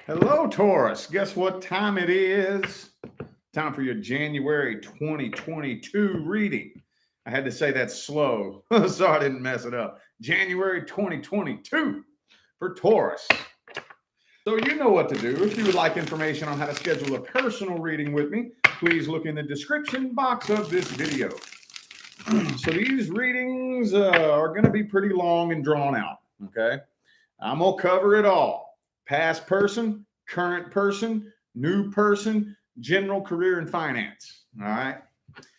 Hello, Taurus. Guess what time it is? Time for your January 2022 reading. I had to say that slow so I didn't mess it up. January 2022 for Taurus. So you know what to do. If you would like information on how to schedule a personal reading with me, please look in the description box of this video. So these readings are going to be pretty long and drawn out, okay? I'm going to cover it all. Past person, current person, new person, general career and finance. All right.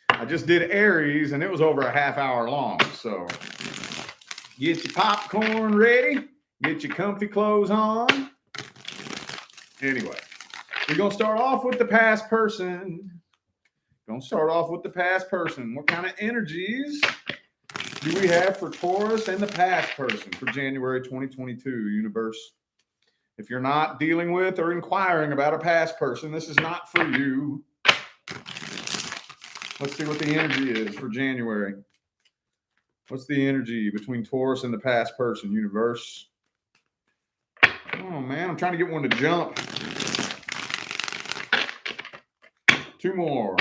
I just did Aries and it was over a half hour long. So get your popcorn ready, get your comfy clothes on. Anyway, we're going to start off with the past person. What kind of energies do we have for Taurus and the past person for January 2022, universe? If you're not dealing with or inquiring about a past person, this is not for you. Let's see what the energy is for January. What's the energy between Taurus and the past person, universe? Oh, man, I'm trying to get one to jump. Two more.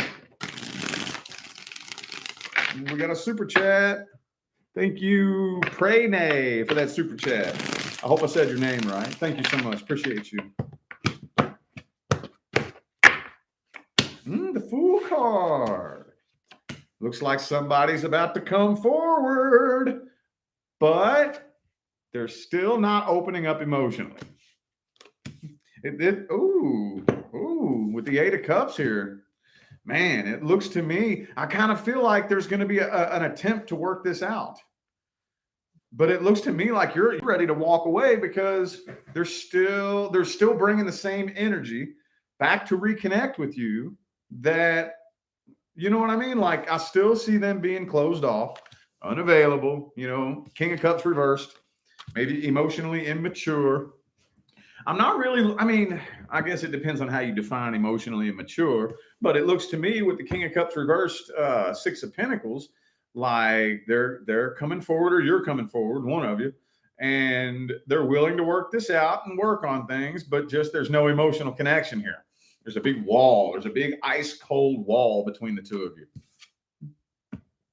We got a super chat. Thank you, Pray Nay, for that super chat. I hope I said your name right. Thank you so much. Appreciate you. The Fool card. Looks like somebody's about to come forward, but they're still not opening up emotionally. Ooh, with the Eight of Cups here. Man, it looks to me, I kind of feel like there's going to be an attempt to work this out. But it looks to me like you're ready to walk away because they're still bringing the same energy back to reconnect with you. That, you know what I mean? Like, I still see them being closed off, unavailable, King of Cups reversed, maybe emotionally immature. I'm not really, I guess it depends on how you define emotionally immature, but it looks to me with the King of Cups reversed, Six of Pentacles, like they're coming forward, or you're coming forward, one of you, and they're willing to work this out and work on things, but just there's no emotional connection here. There's a big wall. There's a big ice cold wall between the two of you.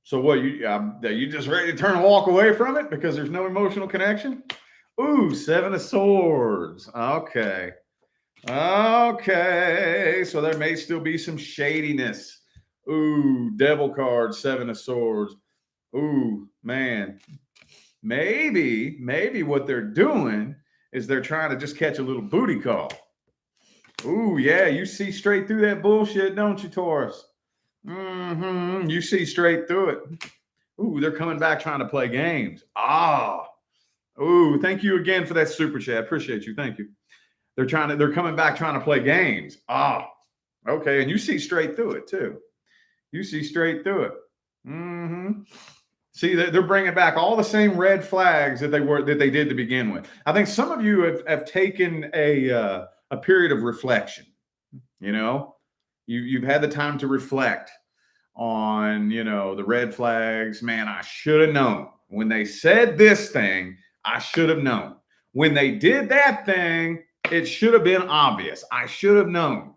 So what, you just ready to turn and walk away from it because there's no emotional connection? Ooh, Seven of Swords. Okay. So there may still be some shadiness. Ooh, Devil card, Seven of Swords. Ooh, man. Maybe what they're doing is they're trying to just catch a little booty call. Ooh, yeah, you see straight through that bullshit, don't you, Taurus? You see straight through it. Ooh, they're coming back trying to play games. Ooh, thank you again for that super chat. Appreciate you. Thank you. They're coming back trying to play games. Okay, and you see straight through it too. You see straight through it. See, they're bringing back all the same red flags that they did to begin with. I think some of you have taken a period of reflection. You've had the time to reflect on, the red flags. Man, I should have known when they said this thing. I should have known when they did that thing. It should have been obvious. I should have known.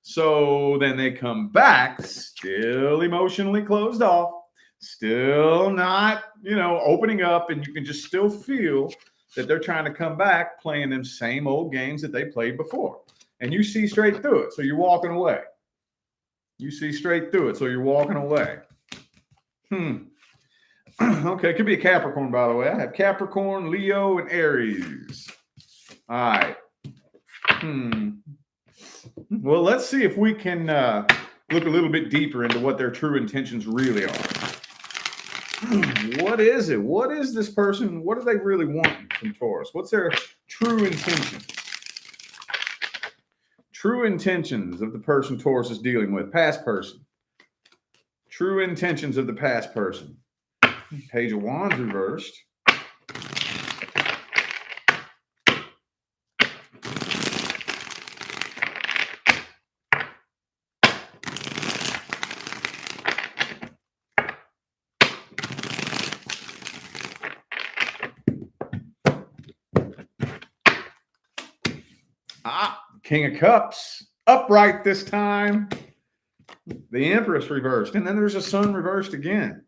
So then they come back still emotionally closed off, still not, opening up, and you can just still feel that they're trying to come back playing them same old games that they played before. And you see straight through it, so you're walking away. You see straight through it, so you're walking away. Okay, it could be a Capricorn, by the way. I have Capricorn, Leo, and Aries. All right. Well, let's see if we can look a little bit deeper into what their true intentions really are. What is it? What is this person? What do they really want from Taurus? What's their true intentions? True intentions of the person Taurus is dealing with. Past person. True intentions of the past person. Page of Wands reversed. King of Cups, upright this time. The Empress reversed, and then there's a Sun reversed again.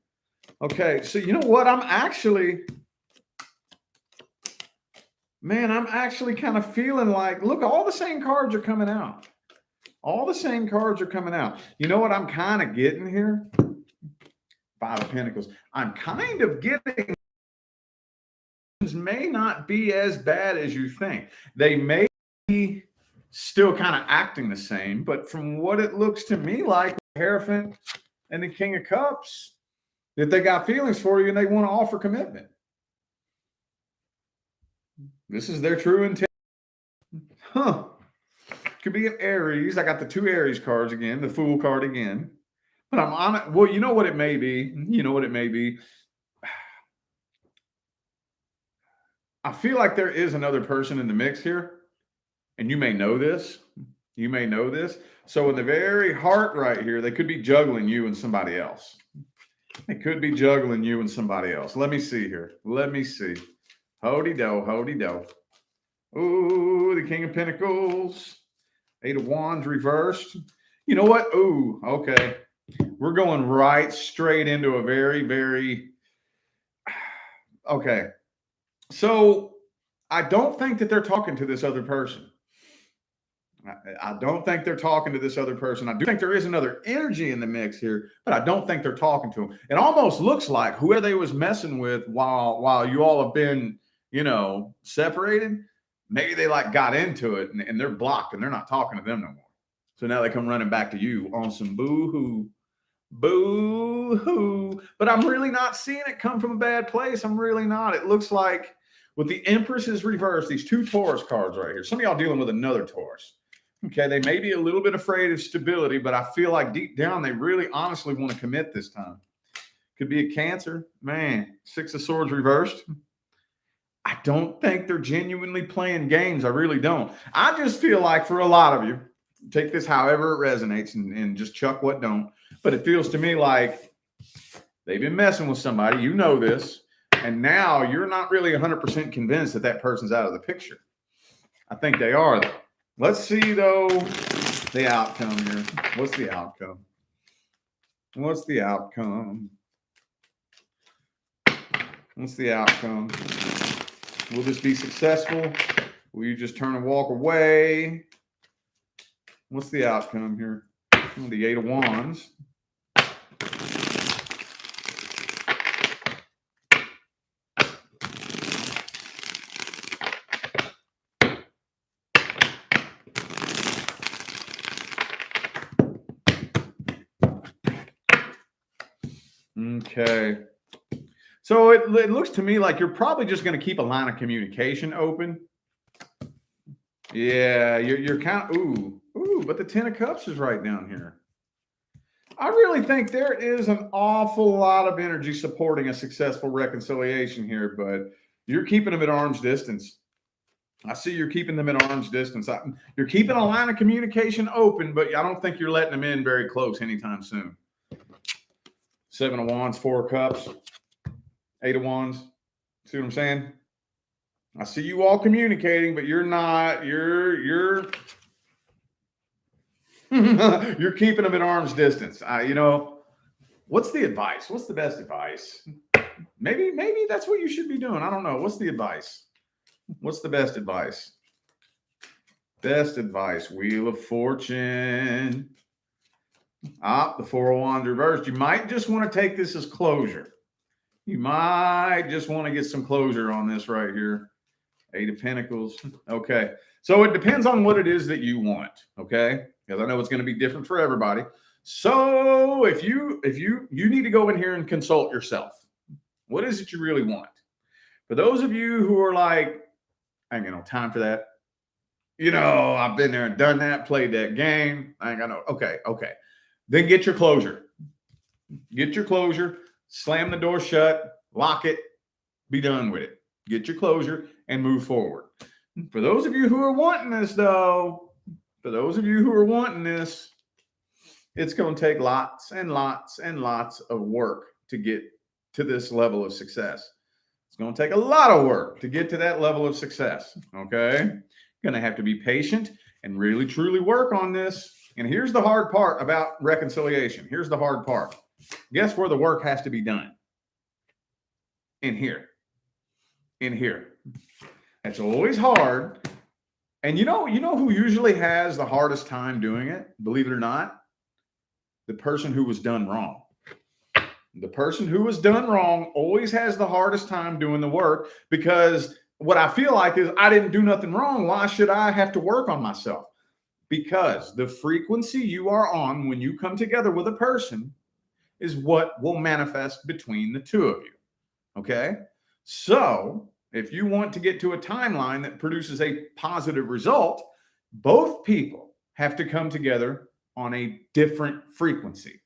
Okay, so you know what? I'm actually kind of feeling like, look, all the same cards are coming out. All the same cards are coming out. You know what I'm kind of getting here? Five of Pentacles. I'm kind of getting may not be as bad as you think. They may be still kind of acting the same, but from what it looks to me like, Hierophant and the King of Cups, that they got feelings for you and they want to offer commitment. This is their true intent. Huh. Could be an Aries. I got the two Aries cards again, the Fool card again. But I'm on it. Well, you know what it may be. You know what it may be. I feel like there is another person in the mix here. And you may know this. You may know this. So in the very heart right here, they could be juggling you and somebody else. They could be juggling you and somebody else. Let me see here. Let me see. Hody-do, hody-do. Ooh, the King of Pentacles. Eight of Wands reversed. You know what? Ooh, okay. We're going right straight into a very, very... Okay. So I don't think that they're talking to this other person. I don't think they're talking to this other person. I do think there is another energy in the mix here, but I don't think they're talking to him. It almost looks like whoever they was messing with while you all have been, separated, maybe they like got into it and they're blocked and they're not talking to them no more. So now they come running back to you on some boo-hoo. Boo-hoo. But I'm really not seeing it come from a bad place. I'm really not. It looks like with the Empress's reverse, these two Taurus cards right here. Some of y'all dealing with another Taurus. Okay, they may be a little bit afraid of stability, but I feel like deep down they really honestly want to commit this time. Could be a Cancer. Man, Six of Swords reversed. I don't think they're genuinely playing games. I really don't. I just feel like for a lot of you, take this however it resonates and just chuck what don't. But it feels to me like they've been messing with somebody. You know this. And now you're not really 100% convinced that that person's out of the picture. I think they are, though. Let's see, though, the outcome here. What's the outcome? What's the outcome? What's the outcome? Will this be successful? Will you just turn and walk away? What's the outcome here? Oh, the Eight of Wands. Okay. So it looks to me like you're probably just going to keep a line of communication open. Yeah, you're kind of, ooh, but the Ten of Cups is right down here. I really think there is an awful lot of energy supporting a successful reconciliation here, but you're keeping them at arm's distance. I see you're keeping them at arm's distance. You're keeping a line of communication open, but I don't think you're letting them in very close anytime soon. Seven of Wands, Four of Cups, Eight of Wands. See what I'm saying? I see you all communicating, but you're not. You're you're keeping them at arm's distance. What's the advice? What's the best advice? Maybe that's what you should be doing. I don't know. What's the advice? What's the best advice? Best advice. Wheel of Fortune. The Four of Wands reversed. You might just want to take this as closure. You might just want to get some closure on this right here. Eight of Pentacles. Okay. So it depends on what it is that you want. Okay. Because I know it's going to be different for everybody. So if you need to go in here and consult yourself. What is it you really want? For those of you who are like, I ain't got no time for that. I've been there and done that, played that game. I ain't got no. Okay. Then get your closure. Get your closure. Slam the door shut. Lock it. Be done with it. Get your closure and move forward. For those of you who are wanting this, though, it's going to take lots and lots and lots of work to get to this level of success. It's going to take a lot of work to get to that level of success. Okay. Going to have to be patient and really, truly work on this. And here's the hard part about reconciliation. Here's the hard part. Guess where the work has to be done? In here. In here. It's always hard. And you know who usually has the hardest time doing it? Believe it or not, the person who was done wrong. The person who was done wrong always has the hardest time doing the work, because what I feel like is I didn't do nothing wrong. Why should I have to work on myself? Because the frequency you are on when you come together with a person is what will manifest between the two of you. Okay? So if you want to get to a timeline that produces a positive result, both people have to come together on a different frequency.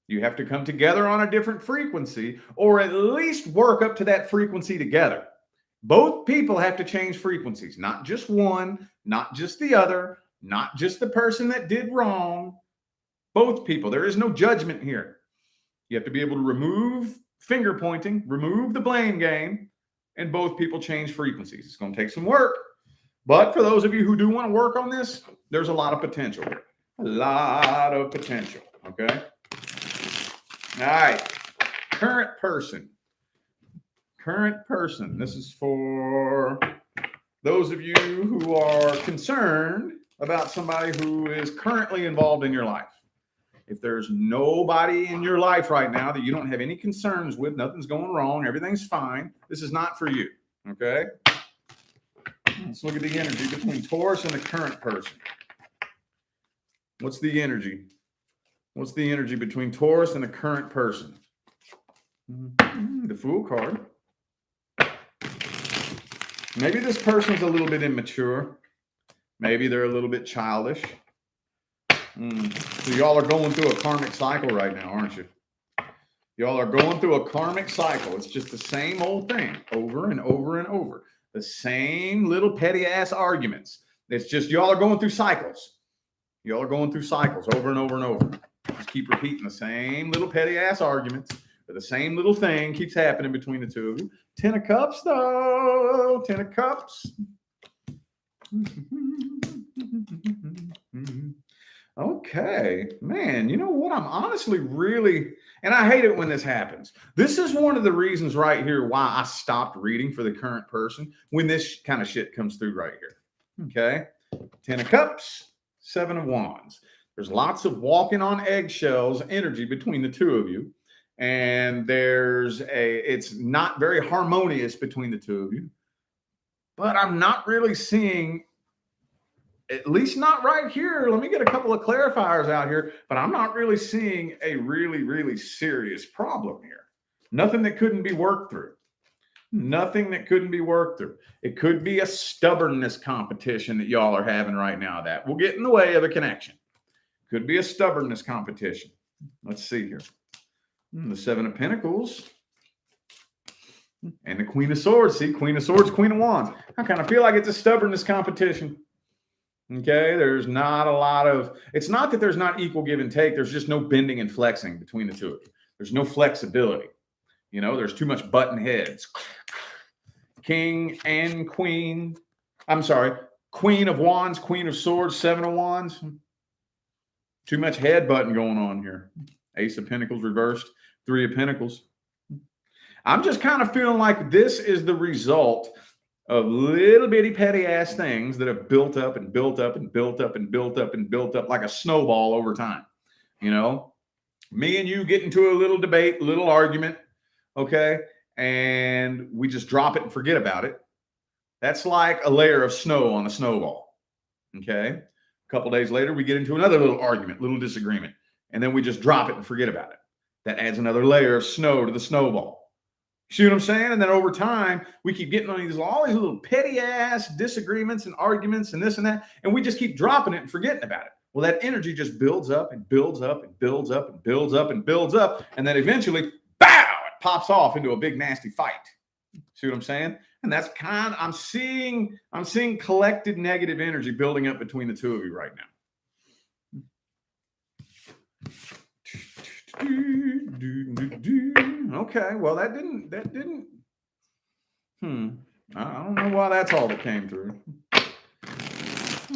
You have to come together on a different frequency, or at least work up to that frequency together. Both people have to change frequencies, not just one, not just the other, not just the person that did wrong. Both people. There is no judgment here. You have to be able to remove finger pointing, remove the blame game, and both people change frequencies. It's going to take some work. But for those of you who do want to work on this, there's a lot of potential here. A lot of potential. Okay. All right. Current person. Current person. This is for those of you who are concerned about somebody who is currently involved in your life. If there's nobody in your life right now that you don't have any concerns with, nothing's going wrong, everything's fine, this is not for you. Okay? Let's look at the energy between Taurus and the current person. What's the energy? What's the energy between Taurus and the current person? The Fool card. Maybe this person's a little bit immature. Maybe they're a little bit childish. So y'all are going through a karmic cycle right now, aren't you? Y'all are going through a karmic cycle. It's just the same old thing over and over and over. The same little petty ass arguments. It's just y'all are going through cycles. Y'all are going through cycles over and over and over. Just keep repeating the same little petty ass arguments. But the same little thing keeps happening between the two of you. 10 of Cups, though. 10 of Cups. Okay, man, you know what? I'm honestly really, and I hate it when this happens. This is one of the reasons right here why I stopped reading for the current person when this kind of shit comes through right here. Okay, 10 of Cups, 7 of Wands. There's lots of walking on eggshells energy between the two of you. And it's not very harmonious between the two of you. But I'm not really seeing, at least not right here. Let me get a couple of clarifiers out here, but I'm not really seeing a really, really serious problem here. Nothing that couldn't be worked through. Nothing that couldn't be worked through. It could be a stubbornness competition that y'all are having right now that will get in the way of a connection. Could be a stubbornness competition. Let's see here. The 7 of Pentacles and the Queen of Swords. See, Queen of Swords, Queen of Wands. I kind of feel like it's a stubbornness competition. Okay, there's not a lot of, it's not that there's not equal give and take. There's just no bending and flexing between the two of you. There's no flexibility. You know, there's too much button heads. King and Queen. I'm sorry, Queen of Wands, Queen of Swords, 7 of Wands. Too much head button going on here. Ace of Pentacles reversed, 3 of Pentacles. I'm just kind of feeling like this is the result of little bitty petty ass things that have built up and built up and built up and built up and built up like a snowball over time. You know, me and you get into a little debate, a little argument, okay, and we just drop it and forget about it. That's like a layer of snow on a snowball. Okay, a couple days later, we get into another little argument, little disagreement. And then we just drop it and forget about it. That adds another layer of snow to the snowball. See what I'm saying? And then over time, we keep getting on all these little petty ass disagreements and arguments and this and that. And we just keep dropping it and forgetting about it. Well, that energy just builds up and builds up and builds up and builds up and builds up. And then eventually, bow, it pops off into a big nasty fight. See what I'm saying? And that's kind of, I'm seeing collected negative energy building up between the two of you right now. Okay, well, that didn't. I don't know why that's all that came through.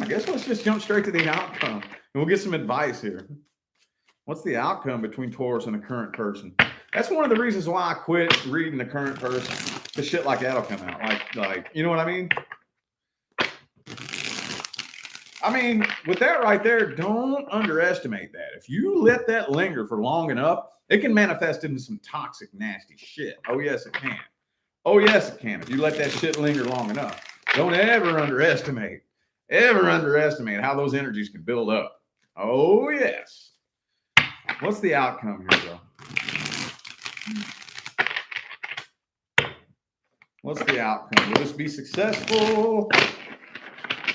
I guess let's just jump straight to the outcome and we'll get some advice here. What's the outcome between Taurus and a current person? That's one of the reasons why I quit reading the current person. The shit like that'll come out. Like, you know what I mean? I mean, with that right there, don't underestimate that. If you let that linger for long enough, it can manifest into some toxic, nasty shit. Oh, yes, it can. Oh, yes, it can. If you let that shit linger long enough. Don't ever underestimate how those energies can build up. Oh, yes. What's the outcome here, though? What's the outcome? Will this be successful?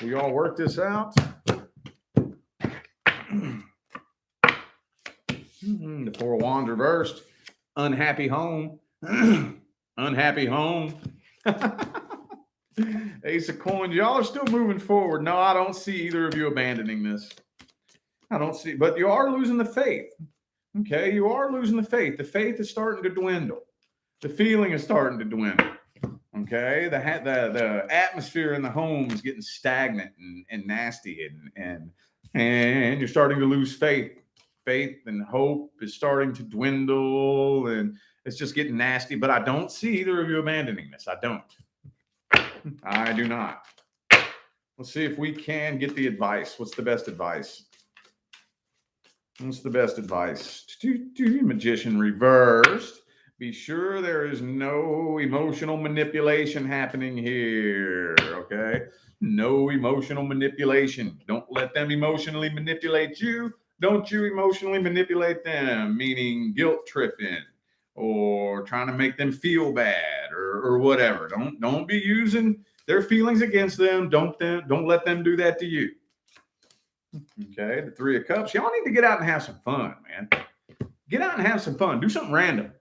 Will you all work this out? The Four of Wands reversed. Unhappy home. Unhappy home. Ace of Coins. Y'all are still moving forward. No, I don't see either of you abandoning this. I don't see, but you are losing the faith. Okay, you are losing the faith. The faith is starting to dwindle. The feeling is starting to dwindle. Okay, the atmosphere in the home is getting stagnant and nasty, and you're starting to lose faith. Faith and hope is starting to dwindle, and it's just getting nasty. But I don't see either of you abandoning this. I don't. I do not. Let's see if we can get the advice. What's the best advice? What's the best advice? Magician reversed. Be sure there is no emotional manipulation happening here, okay? No emotional manipulation. Don't let them emotionally manipulate you. Don't you emotionally manipulate them, meaning guilt tripping or trying to make them feel bad or whatever. Don't be using their feelings against them. Don't let them do that to you. Okay, the Three of Cups. Y'all need to get out and have some fun, man. Get out and have some fun. Do something random.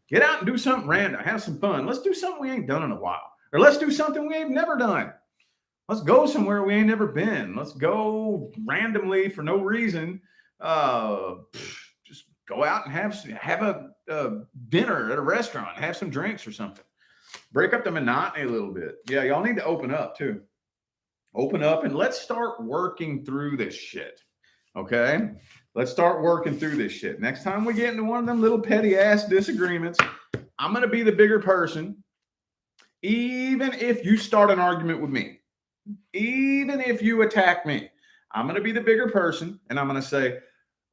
Get out and do something random. Have some fun. Let's do something we ain't done in a while. Or let's do something we ain't never done. Let's go somewhere we ain't never been. Let's go randomly for no reason. Just go out and have a dinner at a restaurant. Have some drinks or something. Break up the monotony a little bit. Yeah, y'all need to open up too. Open up and let's start working through this shit. Okay? Let's start working through this shit. Next time we get into one of them little petty ass disagreements, I'm going to be the bigger person. Even if you start an argument with me, even if you attack me, I'm going to be the bigger person and I'm going to say,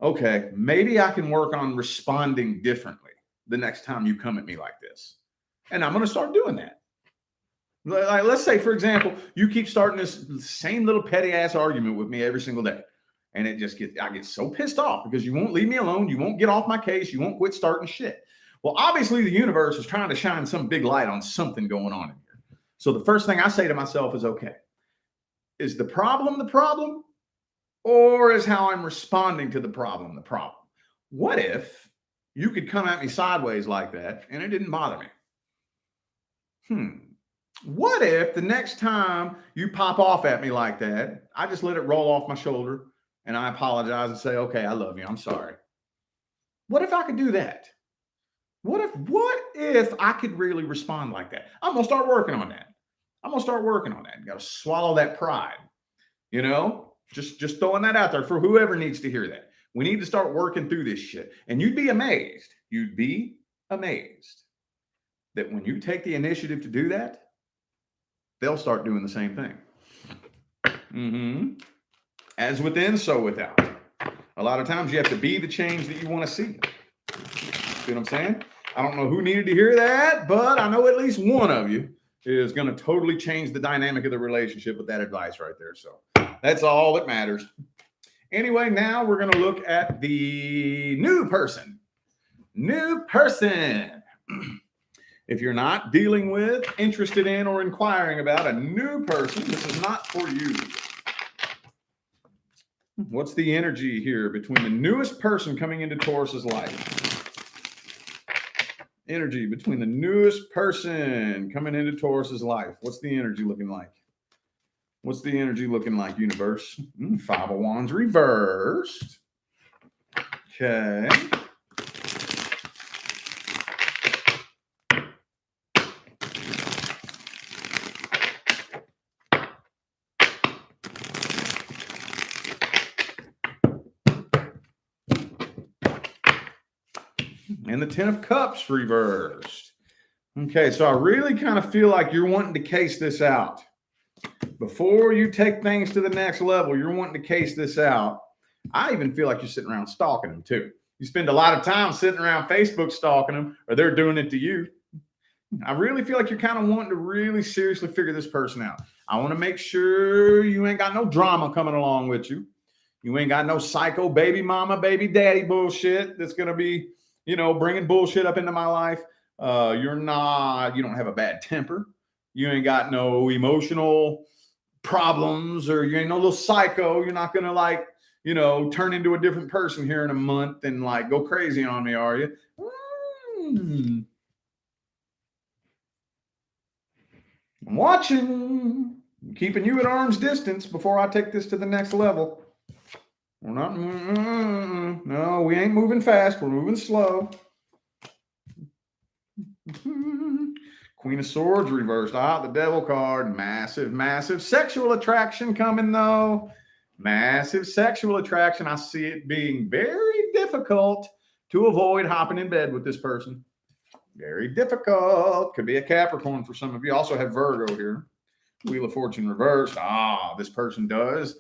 okay, maybe I can work on responding differently the next time you come at me like this. And I'm going to start doing that. Like, let's say, for example, you keep starting this same little petty ass argument with me every single day. And I get so pissed off because you won't leave me alone. You won't get off my case. You won't quit starting shit. Well, obviously the universe is trying to shine some big light on something going on in here. So the first thing I say to myself is, okay, is the problem or is how I'm responding to the problem the problem? What if you could come at me sideways like that and it didn't bother me? What if the next time you pop off at me like that, I just let it roll off my shoulder and I apologize and say, okay, I love you. I'm sorry. What if I could do that? What if I could really respond like that? I'm going to start working on that. You got to swallow that pride, you know, just throwing that out there for whoever needs to hear that. We need to start working through this shit. And you'd be amazed that when you take the initiative to do that, they'll start doing the same thing. As within, so without. A lot of times you have to be the change that you want to see. See what I'm saying? I don't know who needed to hear that, but I know at least one of you is going to totally change the dynamic of the relationship with that advice right there. So that's all that matters. Anyway, now we're going to look at the new person. If you're not dealing with, interested in, or inquiring about a new person, this is not for you. What's the energy here between the newest person coming into Taurus's life? Energy between the newest person coming into Taurus's life. What's the energy looking like? Universe? Five of Wands reversed. Okay. And the Ten of Cups reversed. Okay, so I really kind of feel like you're wanting to case this out. Before you take things to the next level, you're wanting to case this out. I even feel like you're sitting around stalking them too. You spend a lot of time sitting around Facebook stalking them, or they're doing it to you. I really feel like you're kind of wanting to really seriously figure this person out. I want to make sure you ain't got no drama coming along with you. You ain't got no psycho baby mama, baby daddy bullshit that's going to be, bringing bullshit up into my life. You don't have a bad temper. You ain't got no emotional problems, or you ain't no little psycho. You're not going to turn into a different person here in a month and go crazy on me, are you? I'm watching. I'm keeping you at arm's distance before I take this to the next level. We're not. No, we ain't moving fast. We're moving slow. Queen of Swords reversed. The Devil card. Massive, massive sexual attraction coming, though. Massive sexual attraction. I see it being very difficult to avoid hopping in bed with this person. Very difficult. Could be a Capricorn for some of you. Also have Virgo here. Wheel of Fortune reversed. This person does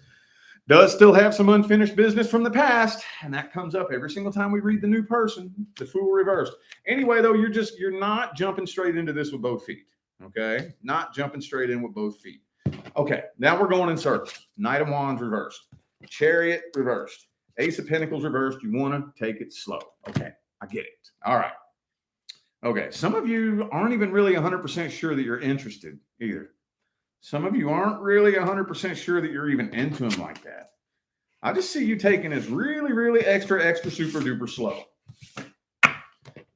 still have some unfinished business from the past. And that comes up every single time we read the new person. The Fool reversed. Anyway, though, you're not jumping straight into this with both feet. Okay? Not jumping straight in with both feet. Okay, now we're going in circles. Knight of Wands reversed. Chariot reversed. Ace of Pentacles reversed. You want to take it slow. Okay, I get it. All right. Okay, some of you aren't even really 100% sure that you're interested either. Some of you aren't really 100% sure that you're even into him like that. I just see you taking this really, really extra, super duper slow.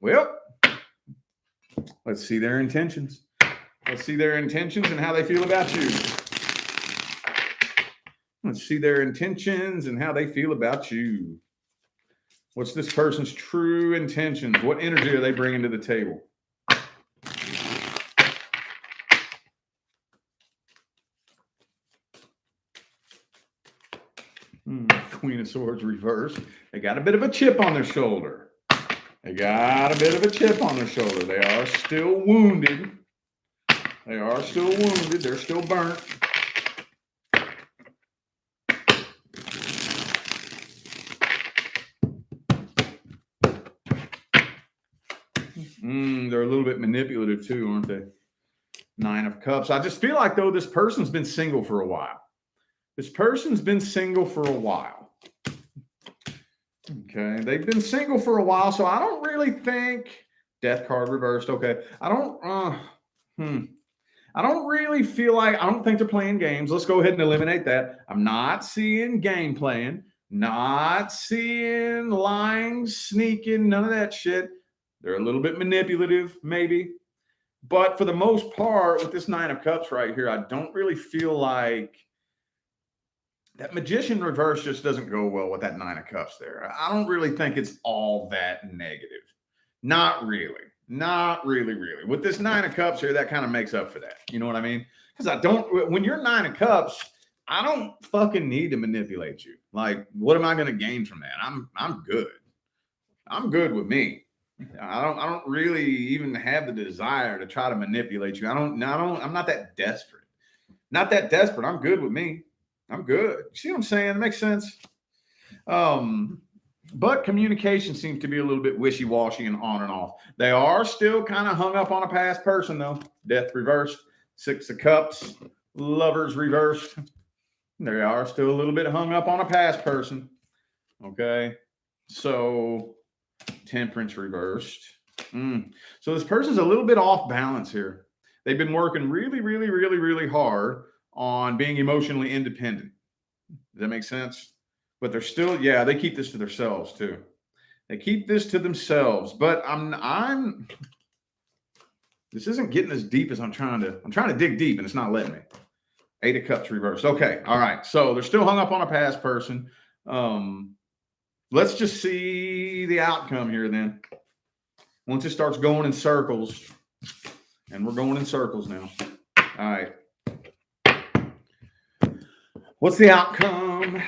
Well, let's see their intentions. Let's see their intentions and how they feel about you. Let's see their intentions and how they feel about you. What's this person's true intentions? What energy are they bringing to the table? Queen of Swords reversed. They got a bit of a chip on their shoulder. They are still wounded. They're still burnt. They're a little bit manipulative too, aren't they? Nine of Cups. I just feel like, though, this person's been single for a while. Okay, they've been single for a while, so I don't really think Death card reversed. Okay, I don't really feel like, I don't think they're playing games. Let's go ahead and eliminate that. I'm not seeing game playing, not seeing lying, sneaking, none of that shit. They're a little bit manipulative, maybe. But for the most part, with this Nine of Cups right here, I don't really feel like that Magician reverse just doesn't go well with that Nine of Cups there. I don't really think it's all that negative. Not really. With this Nine of Cups here, that kind of makes up for that. You know what I mean? Because when you're Nine of Cups, I don't fucking need to manipulate you. Like, what am I going to gain from that? I'm good. I'm good with me. I don't really even have the desire to try to manipulate you. I'm not that desperate. I'm good with me. I'm good. See what I'm saying? It makes sense. But communication seems to be a little bit wishy-washy and on and off. They are still kind of hung up on a past person, though. Death reversed. Six of Cups. Lovers reversed. They are still a little bit hung up on a past person. Okay. So Temperance reversed. So this person's a little bit off balance here. They've been working really hard on being emotionally independent. Does that make sense? But they're still, they keep this to themselves too. They keep this to themselves. But this isn't getting as deep as I'm trying to dig deep, and it's not letting me. Eight of Cups reversed. Okay. All right. So they're still hung up on a past person. Let's just see the outcome here then. Once it starts going in circles, and we're going in circles now. All right. What's the outcome?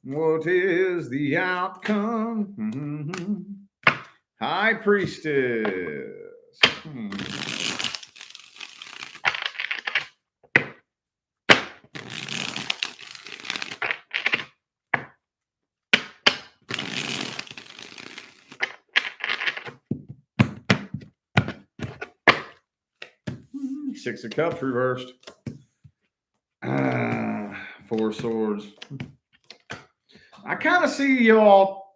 What is the outcome? High Priestess. 6 of Cups reversed. 4 Swords. I kind of see y'all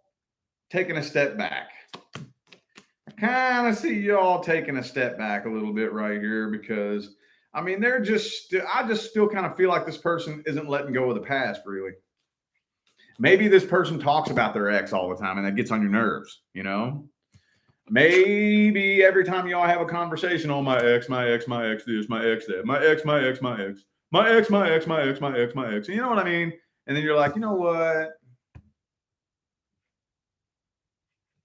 taking a step back. I step back a little bit right here because, I mean, I just still kind of feel like this person isn't letting go of the past, really. Maybe this person talks about their ex all the time and that gets on your nerves, you know? Maybe every time y'all have a conversation, oh, my ex, this, my ex, that, my ex. You know what I mean? And then you're like, you know what?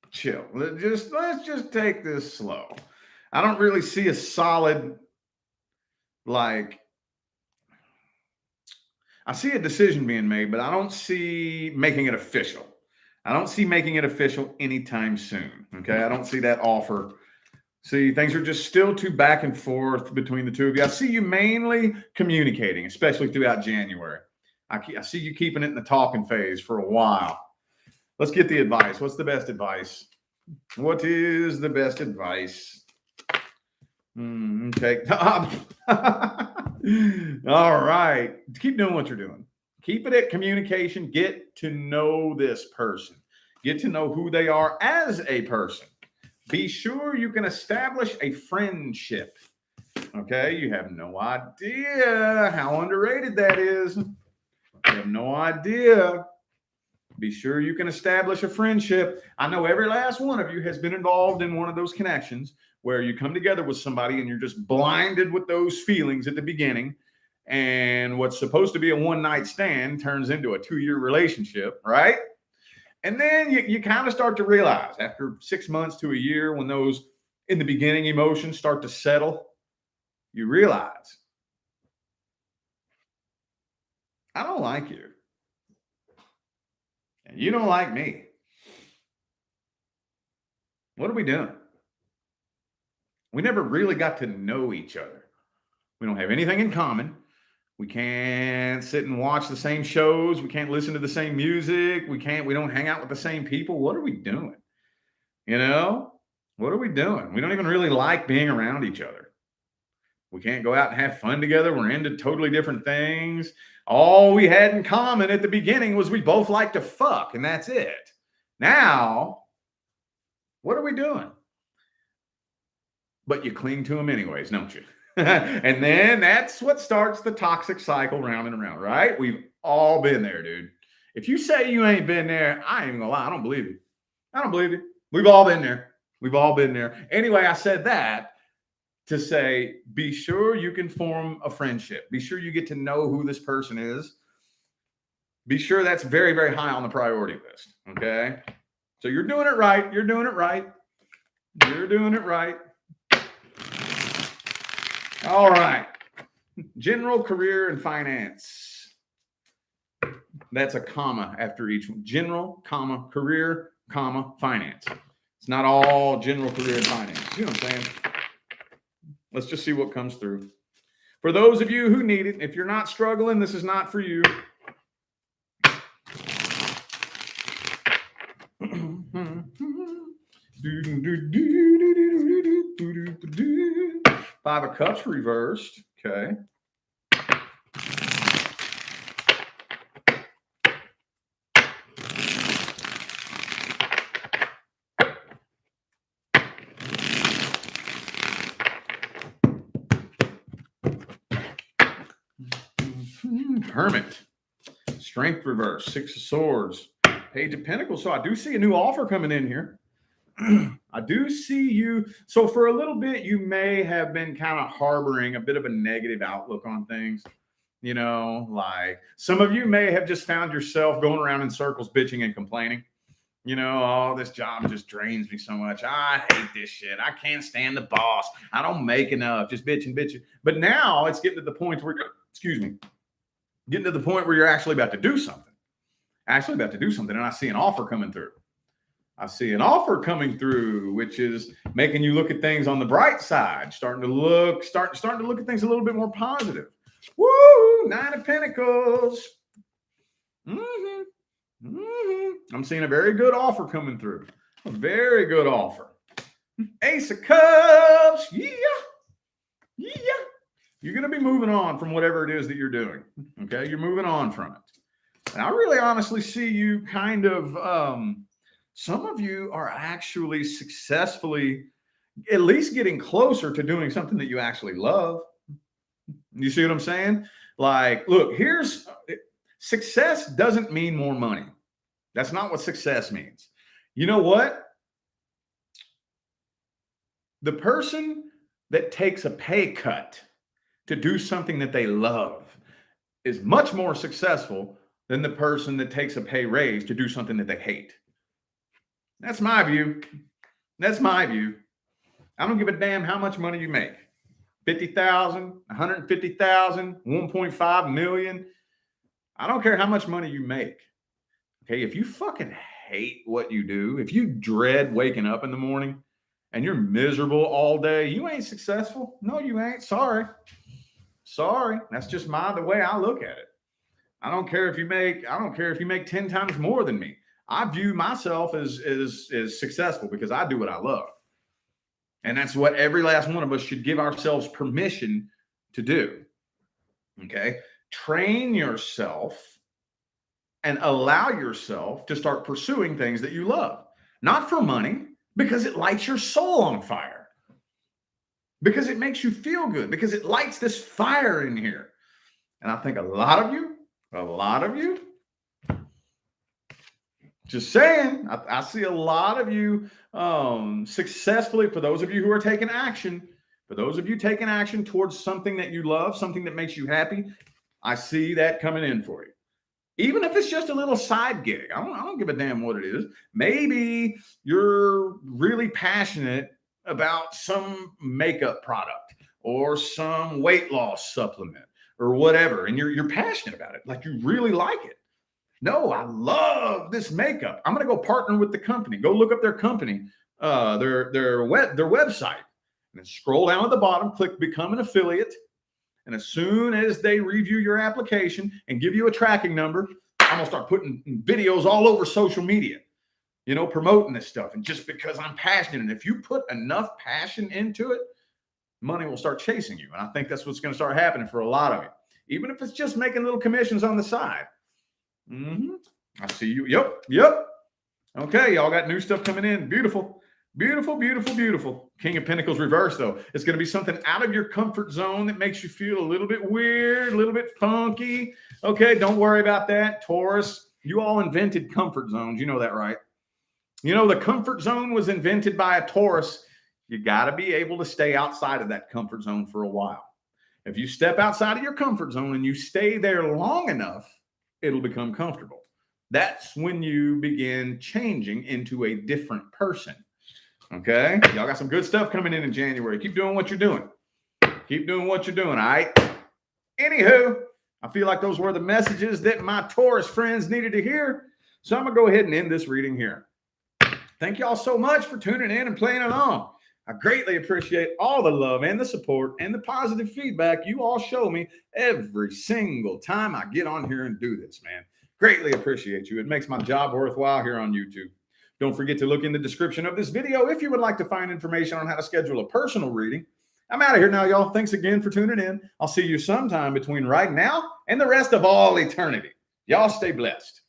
Chill. Let's just take this slow. I don't really see a solid, like, I see a decision being made, but I don't see making it official. I don't see making it official anytime soon. Okay. I don't see that offer. See, things are just still too back and forth between the two of you. I see you mainly communicating, especially throughout January. I see you keeping it in the talking phase for a while. Let's get the advice. What's the best advice? What is the best advice? Okay. All right. Keep doing what you're doing. Keep it at communication. Get to know this person. Get to know who they are as a person. Be sure you can establish a friendship. Okay. You have no idea how underrated that is. You have no idea. Be sure you can establish a friendship. I know every last one of you has been involved in one of those connections where you come together with somebody and you're just blinded with those feelings at the beginning. And what's supposed to be a one-night stand turns into a 2-year relationship, right? And then you kind of start to realize after 6 months to a year, when those in the beginning emotions start to settle, you realize, I don't like you. And you don't like me. What are we doing? We never really got to know each other. We don't have anything in common. We can't sit and watch the same shows. We can't listen to the same music. We don't hang out with the same people. What are we doing? You know, what are we doing? We don't even really like being around each other. We can't go out and have fun together. We're into totally different things. All we had in common at the beginning was we both like to fuck, and that's it. Now, what are we doing? But you cling to them anyways, don't you? And then that's what starts the toxic cycle round and around, right? We've all been there, dude. If you say you ain't been there, I ain't gonna lie. I don't believe you. I don't believe you. We've all been there. We've all been there. Anyway, I said that to say, be sure you can form a friendship. Be sure you get to know who this person is. Be sure that's very, very high on the priority list. Okay. So you're doing it right. You're doing it right. You're doing it right. All right. General, career, and finance. That's a comma after each one. General, comma, career, comma, finance. It's not all general, career, and finance. You know what I'm saying? Let's just see what comes through. For those of you who need it, if you're not struggling, this is not for you. Five of Cups reversed. Okay. Hermit. Strength reverse. 6 of Swords. Page of Pentacles. So I do see a new offer coming in here. I do see you. So for a little bit, you may have been kind of harboring a bit of a negative outlook on things. You know, like some of you may have just found yourself going around in circles, bitching and complaining. You know, oh, this job just drains me so much. I hate this shit. I can't stand the boss. I don't make enough. Just bitching. But now it's getting to the point where, getting to the point where you're actually about to do something. actually about to do something, and I see an offer coming through. I see an offer coming through, which is making you look at things on the bright side, starting to look at things a little bit more positive. Woo! 9 of Pentacles. I'm seeing a very good offer coming through. A very good offer. Ace of Cups. Yeah. You're going to be moving on from whatever it is that you're doing. Okay? You're moving on from it. And I really honestly see you kind of, some of you are actually successfully at least getting closer to doing something that you actually love. You see what I'm saying? Like, look, success doesn't mean more money. That's not what success means. You know what? The person that takes a pay cut to do something that they love is much more successful than the person that takes a pay raise to do something that they hate. That's my view. That's my view. I don't give a damn how much money you make. 50,000, 150,000, 1.5 million. I don't care how much money you make. Okay, if you fucking hate what you do, if you dread waking up in the morning and you're miserable all day, you ain't successful. No, you ain't. Sorry. That's just the way I look at it. I don't care if you make 10 times more than me. I view myself as successful because I do what I love. And that's what every last one of us should give ourselves permission to do. Okay? Train yourself and allow yourself to start pursuing things that you love. Not for money, because it lights your soul on fire. Because it makes you feel good. Because it lights this fire in here. And I think a lot of you, just saying, I see a lot of you successfully, for those of you who are taking action, towards something that you love, something that makes you happy, I see that coming in for you. Even if it's just a little side gig, I don't give a damn what it is. Maybe you're really passionate about some makeup product or some weight loss supplement or whatever, and you're passionate about it, like you really like it. No, I love this makeup. I'm going to go partner with the company. Go look up their company, their website, and then scroll down at the bottom, click become an affiliate. And as soon as they review your application and give you a tracking number, I'm going to start putting videos all over social media, promoting this stuff. And just because I'm passionate, and if you put enough passion into it, money will start chasing you. And I think that's what's going to start happening for a lot of you, even if it's just making little commissions on the side. I see you. Yep. Okay, y'all got new stuff coming in. Beautiful. King of Pentacles reverse, though. It's going to be something out of your comfort zone that makes you feel a little bit weird, a little bit funky. Okay, don't worry about that. Taurus, you all invented comfort zones. You know that, right? The comfort zone was invented by a Taurus. You got to be able to stay outside of that comfort zone for a while. If you step outside of your comfort zone and you stay there long enough, it'll become comfortable. That's when you begin changing into a different person. Okay? Y'all got some good stuff coming in January. Keep doing what you're doing. All right? Anywho, I feel like those were the messages that my Taurus friends needed to hear. So I'm going to go ahead and end this reading here. Thank y'all so much for tuning in and playing along. I greatly appreciate all the love and the support and the positive feedback you all show me every single time I get on here and do this, man. Greatly appreciate you. It makes my job worthwhile here on YouTube. Don't forget to look in the description of this video if you would like to find information on how to schedule a personal reading. I'm out of here now, y'all. Thanks again for tuning in. I'll see you sometime between right now and the rest of all eternity. Y'all stay blessed.